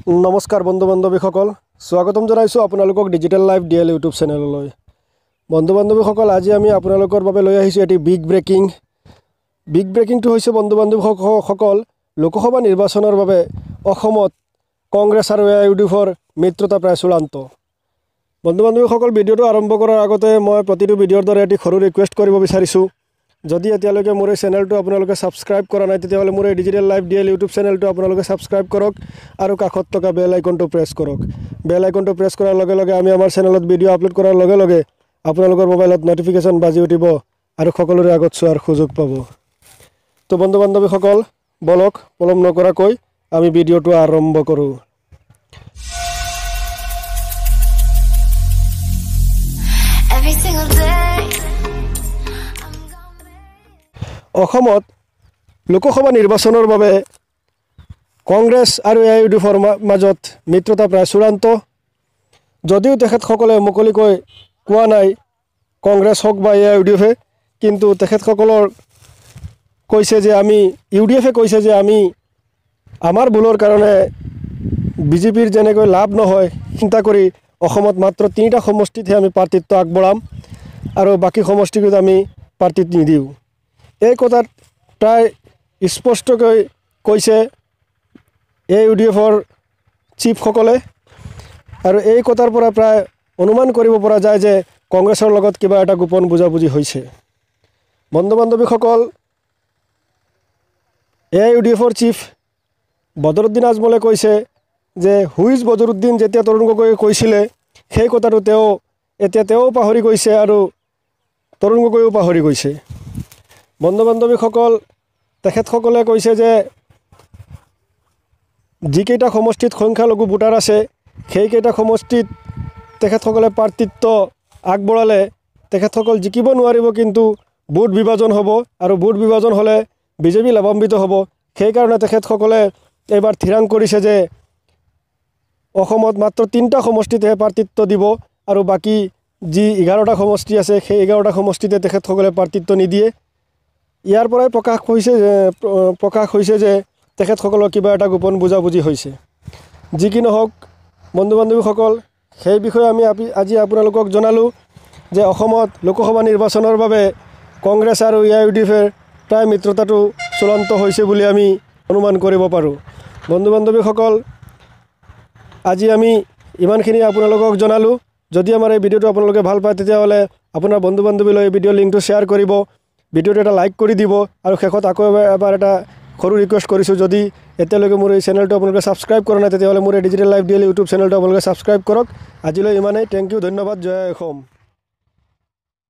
নমস্কাৰ বন্ধু বান্ধৱীসকল স্বাগতম জনাইছোঁ আপোনালোকক ডিজিটেল লাইভ ডিএল ইউটিউব চেনেললৈ। বন্ধু বান্ধৱীসকল আজি আমি আপোনালোকৰ বাবে লৈ আহিছোঁ এটি বিগ ব্ৰেকিংটো হৈছে বন্ধু বান্ধৱীসকল লোকসভা নিৰ্বাচনৰ বাবে অসমত কংগ্ৰেছ আৰু AIUDFৰ মিত্ৰতা প্ৰায় চূড়ান্ত। বন্ধু বান্ধৱীসকল ভিডিঅ'টো আৰম্ভ কৰাৰ আগতে মই প্ৰতিটো ভিডিঅ'ৰ দৰে এটি সৰু ৰিকুৱেষ্ট কৰিব বিচাৰিছোঁ। যদি এতিয়ালৈকে মোৰ এই চেনেলটো আপোনালোকে ছাবস্ক্ৰাইব কৰা নাই তেতিয়াহ'লে মোৰ এই ডিজিটেল লাইভ ডিএল ইউটিউব চেনেলটো আপোনালোকে ছাবস্ক্ৰাইব কৰক আৰু কাষত থকা বেল আইকনটো প্ৰেছ কৰক। বেল আইকনটো প্ৰেছ কৰাৰ লগে লগে আমি আমাৰ চেনেলত ভিডিঅ' আপলোড কৰাৰ লগে লগে আপোনালোকৰ মোবাইলত নটিফিকেশ্যন বাজি উঠিব আৰু সকলোৰে আগত চোৱাৰ সুযোগ পাব। তো বন্ধু বান্ধৱীসকল বলক পলম নকৰাকৈ আমি ভিডিঅ'টো আৰম্ভ কৰোঁ। অসমত লোকসভা নিৰ্বাচনৰ বাবে কংগ্ৰেছ আৰু AIUDFৰ মাজত মিত্ৰতা প্ৰায় চূড়ান্ত। যদিও তেখেতসকলে মুকলিকৈ কোৱা নাই কংগ্ৰেছ হওক বা AIUDFে, কিন্তু তেখেতসকলৰ কৈছে যে UDFে কৈছে যে আমাৰ ভুলৰ কাৰণে বিজেপিৰ যেনেকৈ লাভ নহয় চিন্তা কৰি অসমত মাত্ৰ 3টা সমষ্টিতহে আমি প্ৰাৰ্থিত্ব আগবঢ়াম আৰু বাকী সমষ্টিত আমি প্ৰাৰ্থিত্ব নিদিওঁ। এই কথাত প্ৰায় স্পষ্টকৈ কৈছে AIUDFৰ চিফসকলে আৰু এই কথাৰ পৰা প্ৰায় অনুমান কৰিব পৰা যায় যে কংগ্ৰেছৰ লগত কিবা এটা গোপন বুজাবুজি হৈছে। বন্ধু বান্ধৱীসকল AIUDFৰ চিফ বদৰুদ্দিন আজমলে কৈছে যে হুইজ বদৰুদ্দিন যেতিয়া তৰুণ গগৈয়ে কৈছিলে সেই কথাটো তেওঁ পাহৰি গৈছে আৰু তৰুণ গগৈও পাহৰি গৈছে। বন্ধু বান্ধৱীসকল তেখেতসকলে কৈছে যে যিকেইটা সমষ্টিত সংখ্যালঘু ভোটাৰ আছে সেইকেইটা সমষ্টিত তেখেতসকলে প্ৰাৰ্থিত্ব আগবঢ়ালে তেখেতসকল জিকিব নোৱাৰিব, কিন্তু ভোট বিভাজন হ'ব আৰু ভোট বিভাজন হ'লে বিজেপি লাভান্বিত হ'ব। সেইকাৰণে তেখেতসকলে এইবাৰ থিৰাং কৰিছে যে অসমত মাত্ৰ 3টা সমষ্টিতহে প্ৰাৰ্থিত্ব দিব আৰু বাকী যি 11টা সমষ্টি আছে সেই 11টা সমষ্টিতে তেখেতসকলে প্ৰাৰ্থিত্ব নিদিয়ে। ইয়াৰ পৰাই প্ৰকাশ হৈছে যে তেখেতসকলৰ কিবা এটা গোপন বুজাবুজি হৈছে। যি কি নহওক বন্ধু বান্ধৱীসকল সেই বিষয়ে আমি আজি আপোনালোকক জনালোঁ যে অসমত লোকসভা নিৰ্বাচনৰ বাবে কংগ্ৰেছ আৰু AIUDFৰ প্ৰায় মিত্ৰতাটো চূড়ান্ত হৈছে বুলি আমি অনুমান কৰিব পাৰোঁ। বন্ধু বান্ধৱীসকল আজি আমি ইমানখিনি আপোনালোকক জনালোঁ। যদি আমাৰ এই ভিডিঅ'টো আপোনালোকে ভাল পায় তেতিয়াহ'লে আপোনাৰ বন্ধু বান্ধৱীলৈ এই ভিডিঅ' লিংকটো শ্বেয়াৰ কৰিব, ভিডিঅ'টো এটা লাইক কৰি দিব আৰু শেষত আকৌ এবাৰ এটা সৰু ৰিকুৱেষ্ট কৰিছোঁ, যদি এতিয়ালৈকে মোৰ এই চেনেলটো আপোনালোকে ছাবস্ক্ৰাইব কৰা নাই তেতিয়াহ'লে মোৰ এই ডিজিটেল লাইভ ডিএল ইউটিউব চেনেলটো আপোনালোকে ছাবস্ক্ৰাইব কৰক। আজিলৈ ইমানেই। থেংক ইউ, ধন্যবাদ, জয় অসম।